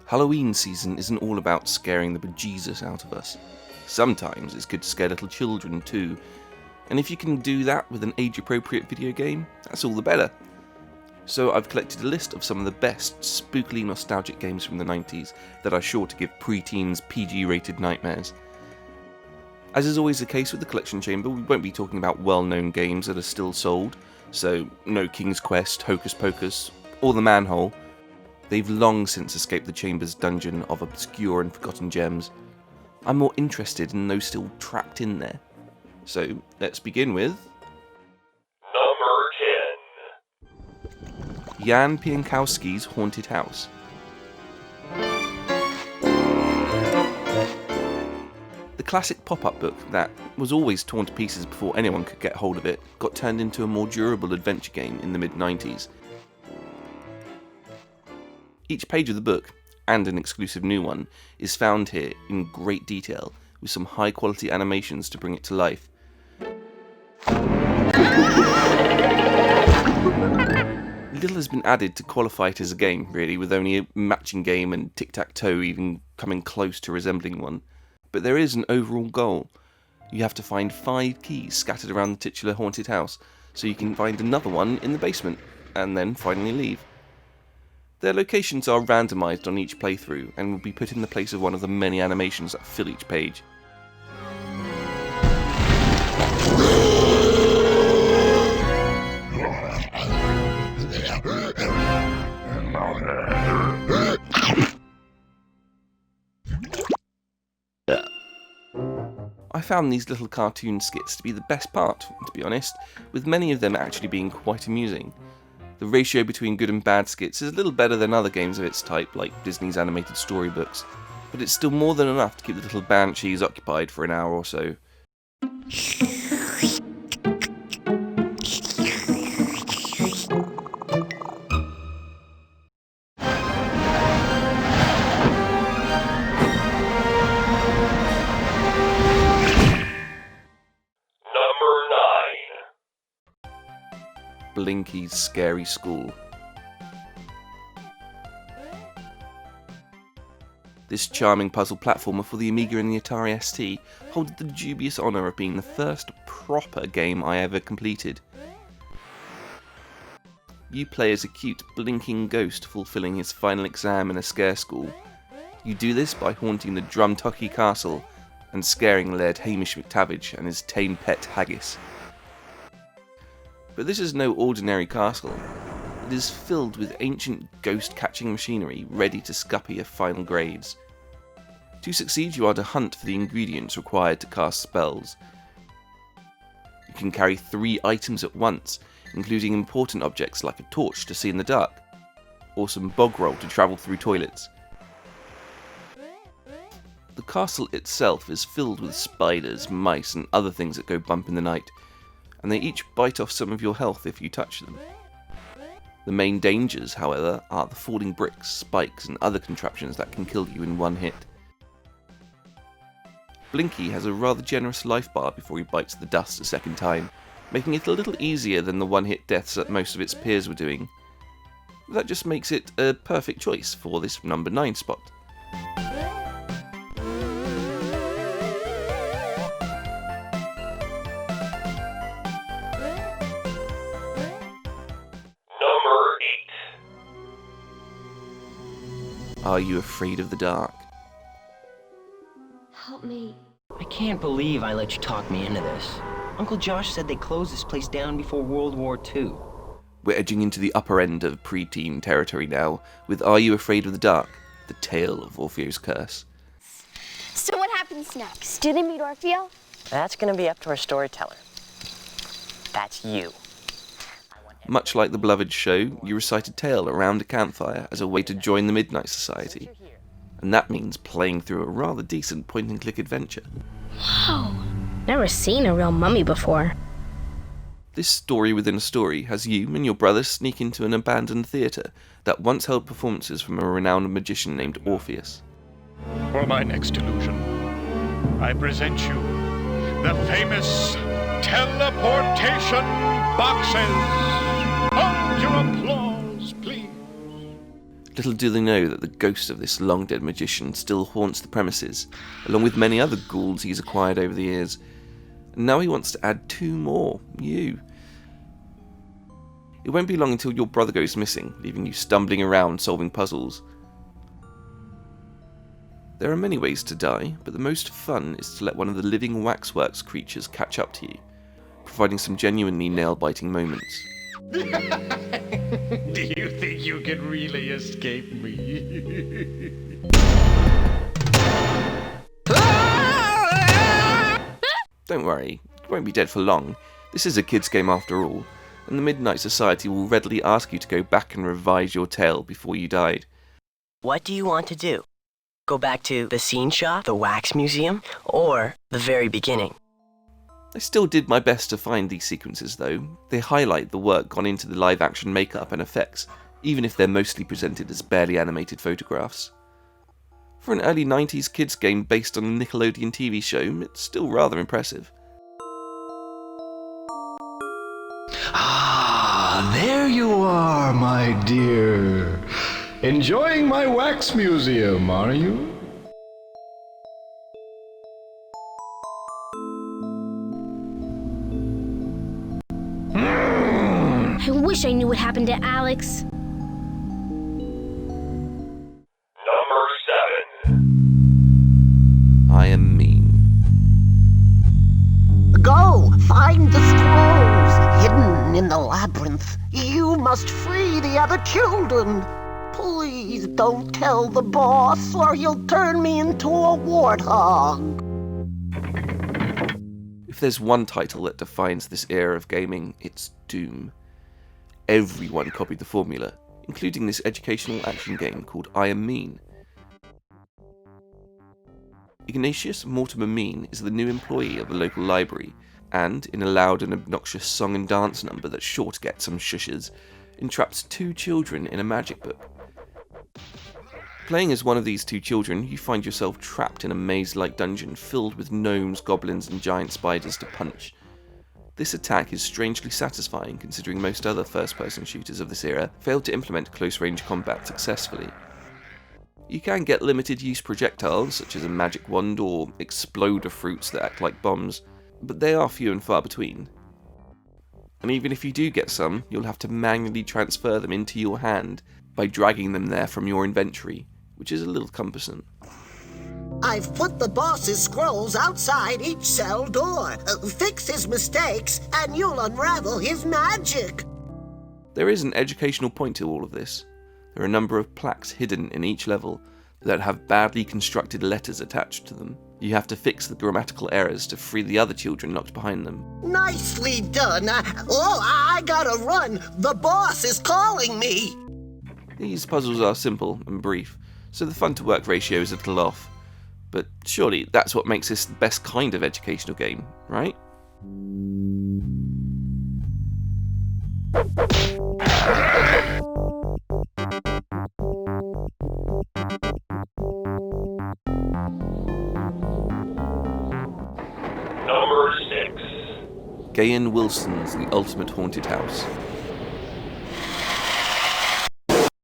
Halloween season isn't all about scaring the bejesus out of us. Sometimes it's good to scare little children too, and if you can do that with an age-appropriate video game, that's all the better. So I've collected a list of some of the best spookily nostalgic games from the 90s that are sure to give pre-teens PG-rated nightmares. As is always the case with the Collection Chamber, we won't be talking about well-known games that are still sold, so no King's Quest, Hocus Pocus, or The Manhole. They've long since escaped the Chamber's dungeon of obscure and forgotten gems. I'm more interested in those still trapped in there. So let's begin with... Number 10. Jan Pienkowski's Haunted House. The classic pop-up book that was always torn to pieces before anyone could get hold of it got turned into a more durable adventure game in the mid-90s. Each page of the book, and an exclusive new one, is found here in great detail, with some high-quality animations to bring it to life. Little has been added to qualify it as a game, really, with only a matching game and tic-tac-toe even coming close to resembling one. But there is an overall goal. You have to find 5 keys scattered around the titular haunted house, so you can find another one in the basement, and then finally leave. Their locations are randomised on each playthrough, and will be put in the place of one of the many animations that fill each page. I found these little cartoon skits to be the best part, to be honest, with many of them actually being quite amusing. The ratio between good and bad skits is a little better than other games of its type, like Disney's animated storybooks, but it's still more than enough to keep the little banshees occupied for an hour or so. Blinky's Scary School. This charming puzzle platformer for the Amiga and the Atari ST holds the dubious honour of being the first proper game I ever completed. You play as a cute, blinking ghost fulfilling his final exam in a scare school. You do this by haunting the Drumtucky Castle and scaring Laird Hamish McTavish and his tame pet Haggis. But this is no ordinary castle. It is filled with ancient ghost-catching machinery ready to scuppy your final grades. To succeed, you are to hunt for the ingredients required to cast spells. You can carry 3 items at once, including important objects like a torch to see in the dark, or some bog roll to travel through toilets. The castle itself is filled with spiders, mice, and other things that go bump in the night, and they each bite off some of your health if you touch them. The main dangers, however, are the falling bricks, spikes, and other contraptions that can kill you in one hit. Blinky has a rather generous life bar before he bites the dust a second time, making it a little easier than the one-hit deaths that most of its peers were doing. That just makes it a perfect choice for this number 9 spot. Are You Afraid of the Dark? Help me. I can't believe I let you talk me into this. Uncle Josh said they closed this place down before World War II. We're edging into the upper end of preteen territory now, with Are You Afraid of the Dark? The Tale of Orpheo's Curse. So what happens next? Do they meet Orfeo? That's gonna be up to our storyteller. That's you. Much like the beloved show, you recite a tale around a campfire as a way to join the Midnight Society. And that means playing through a rather decent point-and-click adventure. Whoa, never seen a real mummy before. This story within a story has you and your brother sneak into an abandoned theatre that once held performances from a renowned magician named Orpheus. For my next illusion, I present you the famous teleportation boxes. Hold your applause, please. Little do they know that the ghost of this long-dead magician still haunts the premises, along with many other ghouls he's acquired over the years. And now he wants to add 2 more, you. It won't be long until your brother goes missing, leaving you stumbling around solving puzzles. There are many ways to die, but the most fun is to let one of the living waxworks creatures catch up to you, providing some genuinely nail-biting moments. Do you think you can really escape me? Don't worry, you won't be dead for long. This is a kids' game after all, and the Midnight Society will readily ask you to go back and revise your tale before you died. What do you want to do? Go back to the scene shop, the wax museum, or the very beginning? I still did my best to find these sequences though. They highlight the work gone into the live action makeup and effects, even if they're mostly presented as barely animated photographs. For an early 90s kids game based on a Nickelodeon TV show, it's still rather impressive. Ah, there you are, my dear. Enjoying my wax museum, are you? I wish I knew what happened to Alex. Number 7. I am mean. Go, find the scrolls hidden in the labyrinth. You must free the other children. Please don't tell the boss or he'll turn me into a warthog. If there's one title that defines this era of gaming, it's Doom. Everyone copied the formula, including this educational action game called I Am Mean. Ignatius Mortimer Mean is the new employee of the local library, and, in a loud and obnoxious song and dance number that's sure to get some shushes, entraps 2 children in a magic book. Playing as one of these 2 children, you find yourself trapped in a maze-like dungeon filled with gnomes, goblins, and giant spiders to punch. This attack is strangely satisfying considering most other first-person shooters of this era failed to implement close-range combat successfully. You can get limited-use projectiles, such as a magic wand or exploder fruits that act like bombs, but they are few and far between. And even if you do get some, you'll have to manually transfer them into your hand by dragging them there from your inventory, which is a little cumbersome. I've put the boss's scrolls outside each cell door. Fix his mistakes, and you'll unravel his magic. There is an educational point to all of this. There are a number of plaques hidden in each level that have badly constructed letters attached to them. You have to fix the grammatical errors to free the other children locked behind them. Nicely done. I gotta run. The boss is calling me. These puzzles are simple and brief, so the fun-to-work ratio is a little off. But surely that's what makes this the best kind of educational game, right? Number 6. Gahan Wilson's The Ultimate Haunted House.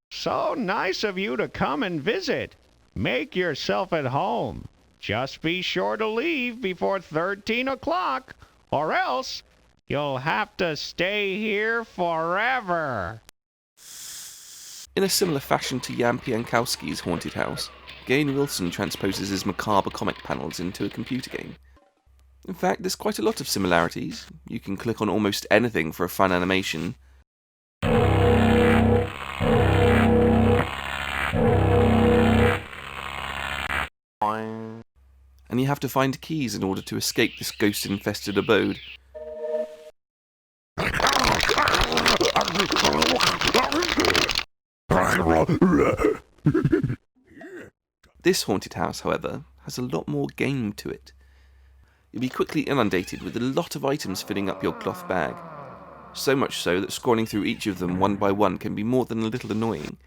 So nice of you to come and visit. Make yourself at home. Just be sure to leave before 13 o'clock, or else you'll have to stay here forever. In a similar fashion to Jan Pienkowski's Haunted House, Gahan Wilson transposes his macabre comic panels into a computer game. In fact, there's quite a lot of similarities. You can click on almost anything for a fun animation. And you have to find keys in order to escape this ghost-infested abode. This haunted house, however, has a lot more game to it. You'll be quickly inundated with a lot of items filling up your cloth bag. So much so that scrolling through each of them one by one can be more than a little annoying.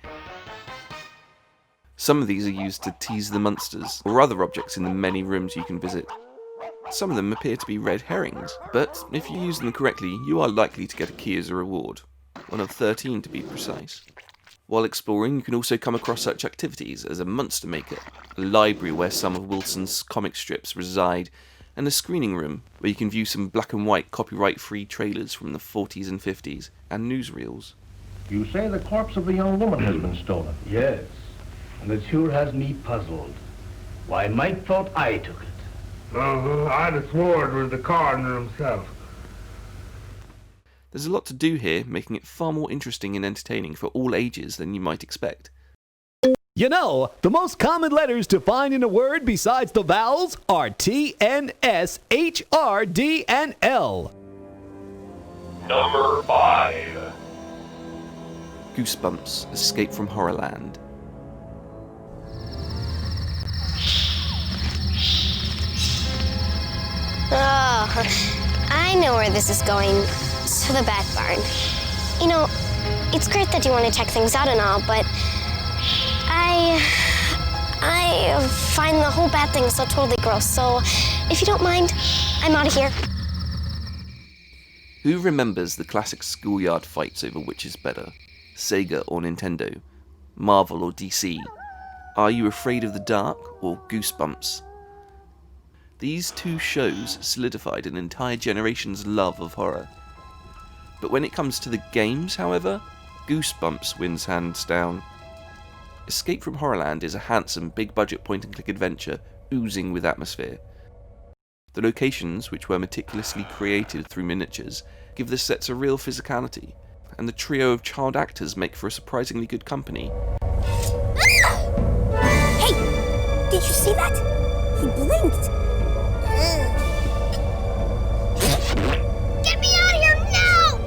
Some of these are used to tease the monsters, or other objects in the many rooms you can visit. Some of them appear to be red herrings, but if you use them correctly, you are likely to get a key as a reward. One of 13 to be precise. While exploring, you can also come across such activities as a monster maker, a library where some of Wilson's comic strips reside, and a screening room where you can view some black and white copyright-free trailers from the 40s and 50s, and newsreels. You say the corpse of a young woman has been stolen? Yes, and it sure has me puzzled. Why, Mike thought I took it. I'd have swore it was the coroner himself. There's a lot to do here, making it far more interesting and entertaining for all ages than you might expect. You know, the most common letters to find in a word besides the vowels are T, N, S, H, R, D, and L. Number 5. Goosebumps, Escape from Horrorland. Oh, I know where this is going. To the bat barn. You know, it's great that you want to check things out and all, but I find the whole bat thing so totally gross. So, if you don't mind, I'm out of here. Who remembers the classic schoolyard fights over which is better? Sega or Nintendo? Marvel or DC? Are You Afraid of the Dark or Goosebumps? These two shows solidified an entire generation's love of horror. But when it comes to the games, however, Goosebumps wins hands down. Escape from Horrorland is a handsome, big-budget point-and-click adventure oozing with atmosphere. The locations, which were meticulously created through miniatures, give the sets a real physicality, and the trio of child actors make for a surprisingly good company. Hey! Did you see that? He blinked. Get me out of here now!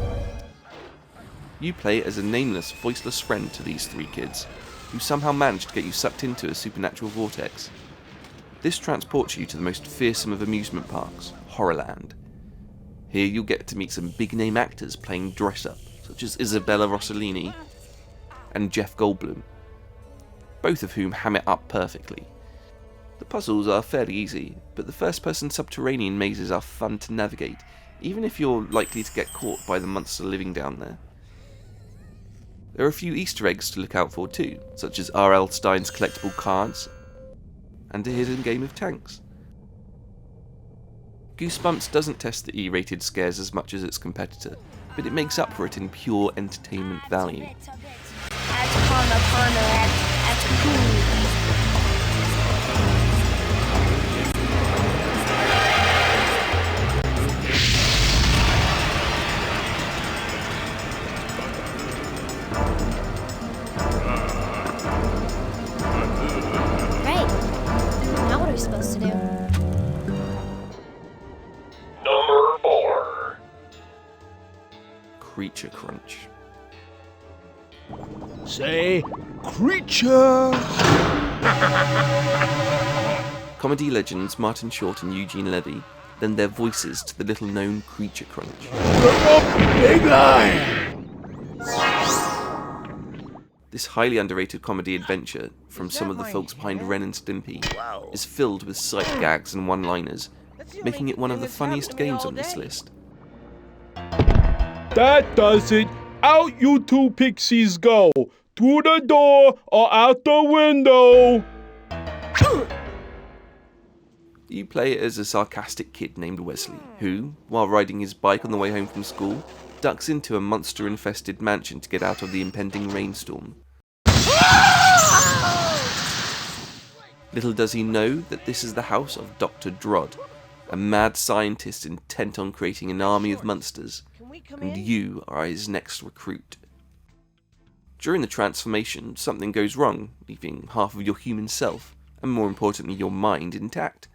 You play as a nameless, voiceless friend to these three kids, who somehow managed to get you sucked into a supernatural vortex. This transports you to the most fearsome of amusement parks, Horrorland. Here you'll get to meet some big-name actors playing dress-up, such as Isabella Rossellini and Jeff Goldblum, both of whom ham it up perfectly. The puzzles are fairly easy, but the first-person subterranean mazes are fun to navigate, even if you're likely to get caught by the monster living down there. There are a few Easter eggs to look out for too, such as R.L. Stein's collectible cards, and a hidden game of tanks. Goosebumps doesn't test the E-rated scares as much as its competitor, but it makes up for it in pure entertainment value. Supposed to do. Number 4. Creature Crunch. Say, creature! Comedy legends Martin Short and Eugene Levy lend their voices to the little-known Creature Crunch. Big eye! This highly underrated comedy adventure from some of the folks behind Ren and Stimpy is filled with sight gags and one-liners, making it one of the funniest games on this list. That does it. Out you two pixies go. Through the door or out the window. You play as a sarcastic kid named Wesley, who, while riding his bike on the way home from school, ducks into a monster-infested mansion to get out of the impending rainstorm. Little does he know that this is the house of Dr. Drod, a mad scientist intent on creating an army of monsters, and you are his next recruit. During the transformation, something goes wrong, leaving half of your human self, and more importantly your mind, intact.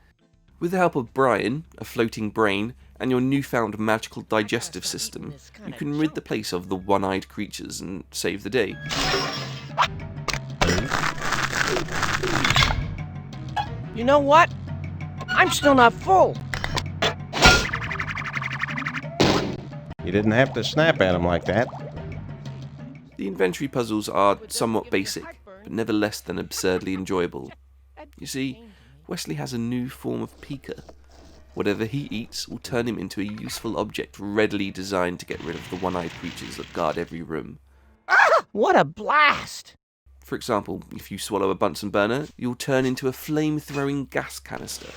With the help of Brian, a floating brain, and your newfound magical digestive system, you can rid the place of the one-eyed creatures and save the day. You know what? I'm still not full. You didn't have to snap at him like that. The inventory puzzles are somewhat basic, but never less than absurdly enjoyable. You see, Wesley has a new form of pica. Whatever he eats will turn him into a useful object readily designed to get rid of the one-eyed creatures that guard every room. Ah! What a blast! For example, if you swallow a Bunsen burner, you'll turn into a flame-throwing gas canister.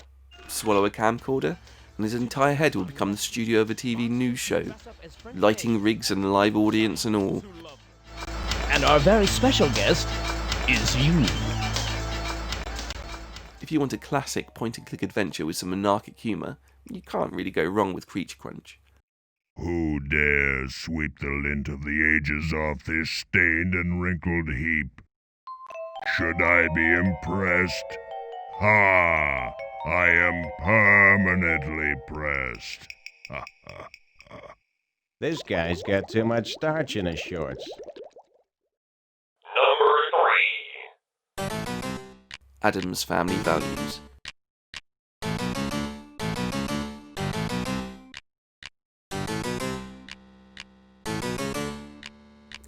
Swallow a camcorder, and his entire head will become the studio of a TV news show. Lighting rigs and live audience and all. And our very special guest is you. If you want a classic point-and-click adventure with some anarchic humour, you can't really go wrong with Creature Crunch. Who dares sweep the lint of the ages off this stained and wrinkled heap? Should I be impressed? Ha! I am permanently pressed. Ha ha ha. This guy's got too much starch in his shorts. Number 3. Addams Family Values.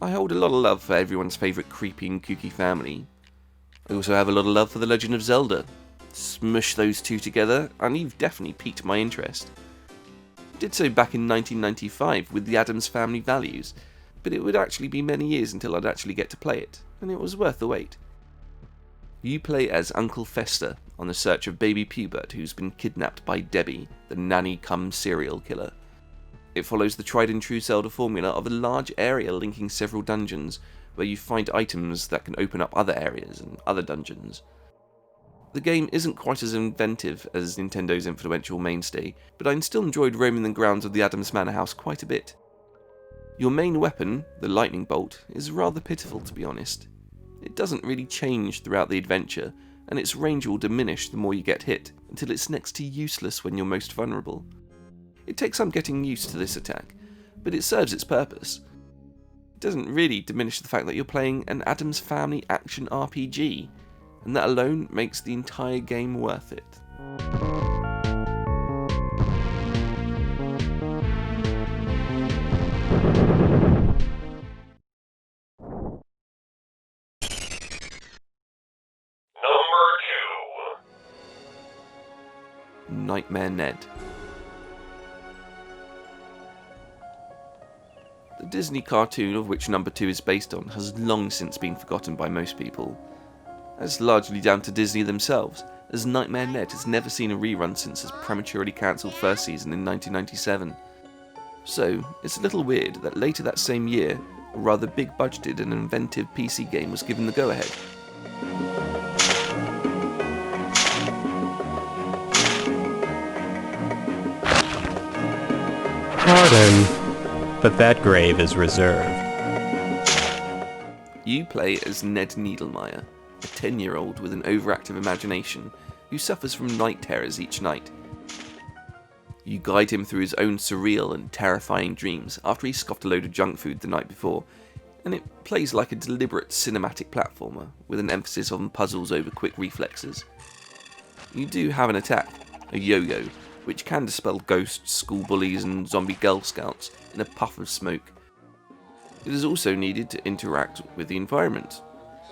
I hold a lot of love for everyone's favourite creepy and kooky family. I also have a lot of love for The Legend of Zelda. Smush those two together, and you've definitely piqued my interest. I did so back in 1995 with the Addams Family Values, but it would actually be many years until I'd actually get to play it, and it was worth the wait. You play as Uncle Fester on the search of baby Pubert who's been kidnapped by Debbie, the nanny-cum serial killer. It follows the tried and true Zelda formula of a large area linking several dungeons, where you find items that can open up other areas and other dungeons. The game isn't quite as inventive as Nintendo's influential mainstay, but I still enjoyed roaming the grounds of the Addams Manor House quite a bit. Your main weapon, the lightning bolt, is rather pitiful to be honest. It doesn't really change throughout the adventure, and its range will diminish the more you get hit, until it's next to useless when you're most vulnerable. It takes some getting used to this attack, but it serves its purpose. It doesn't really diminish the fact that you're playing an Addams Family action RPG, and that alone makes the entire game worth it. Number 2. Nightmare Ned. The Disney cartoon of which number 2 is based on has long since been forgotten by most people. That's largely down to Disney themselves, as Nightmare Ned has never seen a rerun since its prematurely cancelled first season in 1997. So, it's a little weird that later that same year, a rather big budgeted and inventive PC game was given the go-ahead. Pardon, but that grave is reserved. You play as Ned Needlemeyer, a 10-year-old with an overactive imagination who suffers from night terrors each night. You guide him through his own surreal and terrifying dreams after he scoffed a load of junk food the night before, and it plays like a deliberate cinematic platformer with an emphasis on puzzles over quick reflexes. You do have an attack, a yo-yo, which can dispel ghosts, school bullies and zombie Girl Scouts in a puff of smoke. It is also needed to interact with the environment,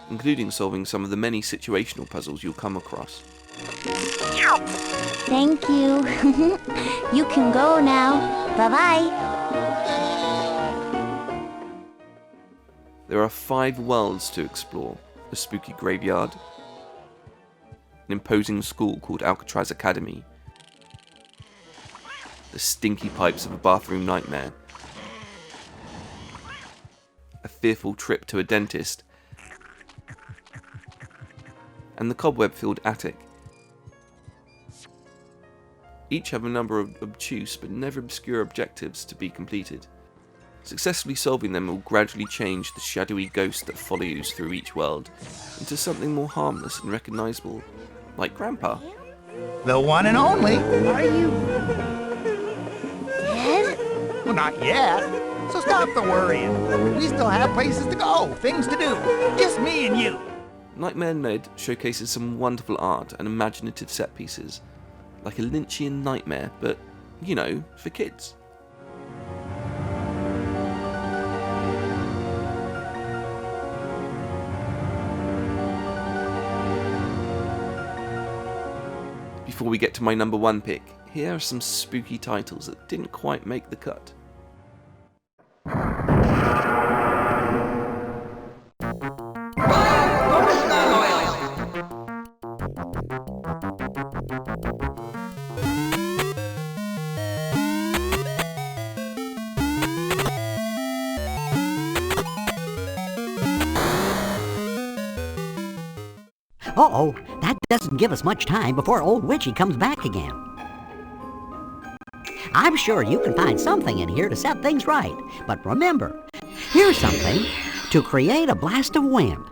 including solving some of the many situational puzzles you'll come across. Thank you. You can go now. Bye-bye. There are 5 worlds to explore: a spooky graveyard, an imposing school called Alcatraz Academy, the stinky pipes of a bathroom nightmare, a fearful trip to a dentist, and the cobweb-filled attic. Each have a number of obtuse but never obscure objectives to be completed. Successfully solving them will gradually change the shadowy ghost that follows through each world into something more harmless and recognisable, like Grandpa. The one and only. Are you dead? Well, not yet. So stop the worrying. We still have places to go, things to do. Just me and you. Nightmare Ned showcases some wonderful art and imaginative set pieces, like a Lynchian nightmare, but, you know, for kids. Before we get to my number 1 pick, here are some spooky titles that didn't quite make the cut. Uh-oh, that doesn't give us much time before old Witchy comes back again. I'm sure you can find something in here to set things right. But remember, here's something to create a blast of wind.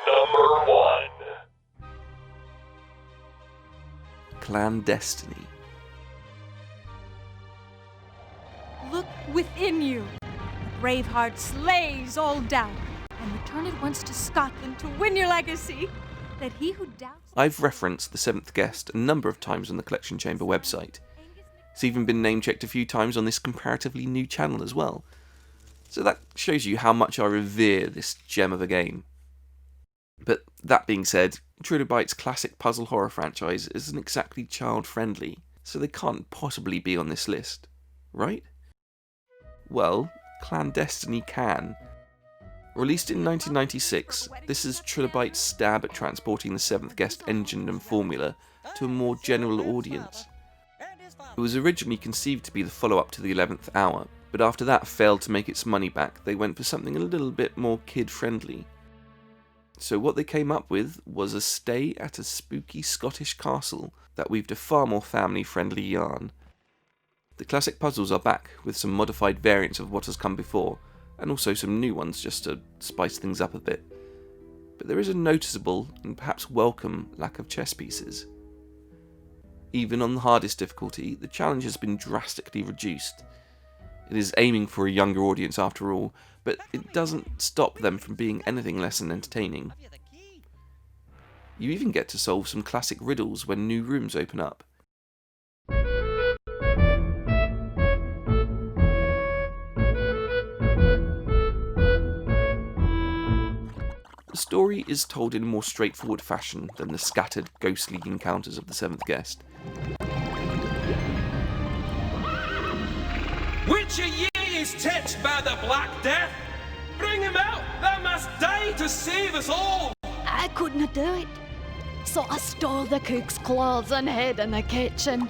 Number 1. Clandestiny. Look within you. The brave heart slays all doubt, and return at once to Scotland to win your legacy. That he who doubts... I've referenced The Seventh Guest a number of times on the Collection Chamber website. It's even been name-checked a few times on this comparatively new channel as well. So that shows you how much I revere this gem of a game. But that being said, Trilobyte's classic puzzle horror franchise isn't exactly child-friendly, so they can't possibly be on this list, right? Well, Clandestiny can. Released in 1996, this is Trilobyte's stab at transporting the Seventh Guest engine and formula to a more general audience. It was originally conceived to be the follow-up to the 11th Hour, but after that failed to make its money back, they went for something a little bit more kid-friendly. So what they came up with was a stay at a spooky Scottish castle that weaved a far more family-friendly yarn. The classic puzzles are back, with some modified variants of what has come before, and also some new ones just to spice things up a bit. But there is a noticeable, and perhaps welcome, lack of chess pieces. Even on the hardest difficulty, the challenge has been drastically reduced. It is aiming for a younger audience after all, but it doesn't stop them from being anything less than entertaining. You even get to solve some classic riddles when new rooms open up. The story is told in a more straightforward fashion than the scattered, ghostly encounters of the Seventh Guest. Which of ye is touched by the Black Death? Bring him out! Thou must die to save us all! I couldn't do it. So I stole the cook's clothes and hid in the kitchen.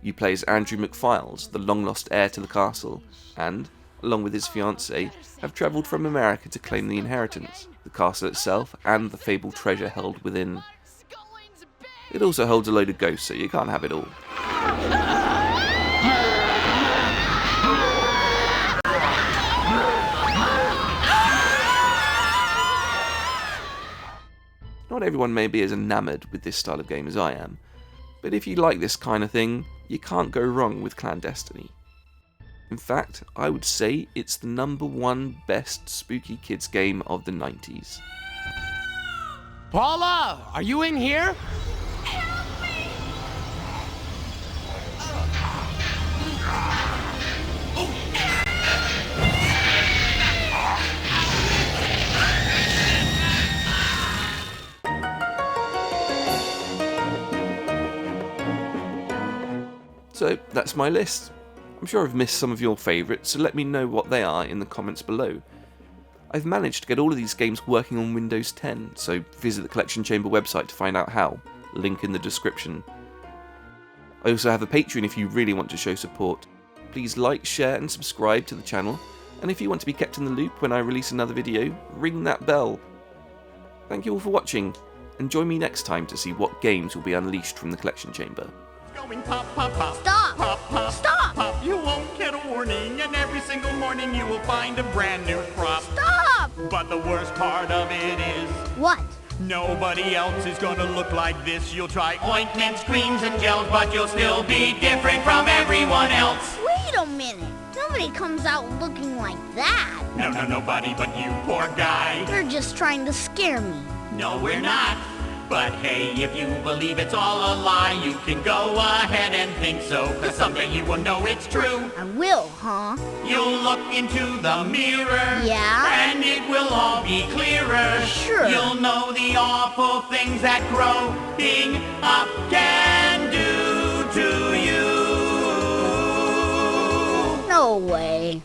You play as Andrew McFiles, the long-lost heir to the castle, and, along with his fiancée, have travelled from America to claim the inheritance, the castle itself, and the fabled treasure held within. It also holds a load of ghosts, so you can't have it all. Not everyone may be as enamoured with this style of game as I am, but if you like this kind of thing, you can't go wrong with Clandestiny. In fact, I would say it's the #1 best spooky kids game of the 90s. Paula, are you in here? So that's my list. I'm sure I've missed some of your favourites, so let me know what they are in the comments below. I've managed to get all of these games working on Windows 10, so visit the Collection Chamber website to find out how, link in the description. I also have a Patreon if you really want to show support. Please like, share and subscribe to the channel, and if you want to be kept in the loop when I release another video, ring that bell. Thank you all for watching, and join me next time to see what games will be unleashed from the Collection Chamber. Going pop, pop, pop. Stop! Pop, pop. Stop! Pop. You won't get a warning, and every single morning you will find a brand new prop. Stop! But the worst part of it is... What? Nobody else is gonna look like this. You'll try ointments, creams, and gels, but you'll still be different from everyone else. Wait a minute. Nobody comes out looking like that. No, nobody but you, poor guy. You're just trying to scare me. No, we're not. But hey, if you believe it's all a lie, you can go ahead and think so, 'cause someday you will know it's true. I will, huh? You'll look into the mirror, yeah, and it will all be clearer. Sure. You'll know the awful things that growing up can do to you. No way.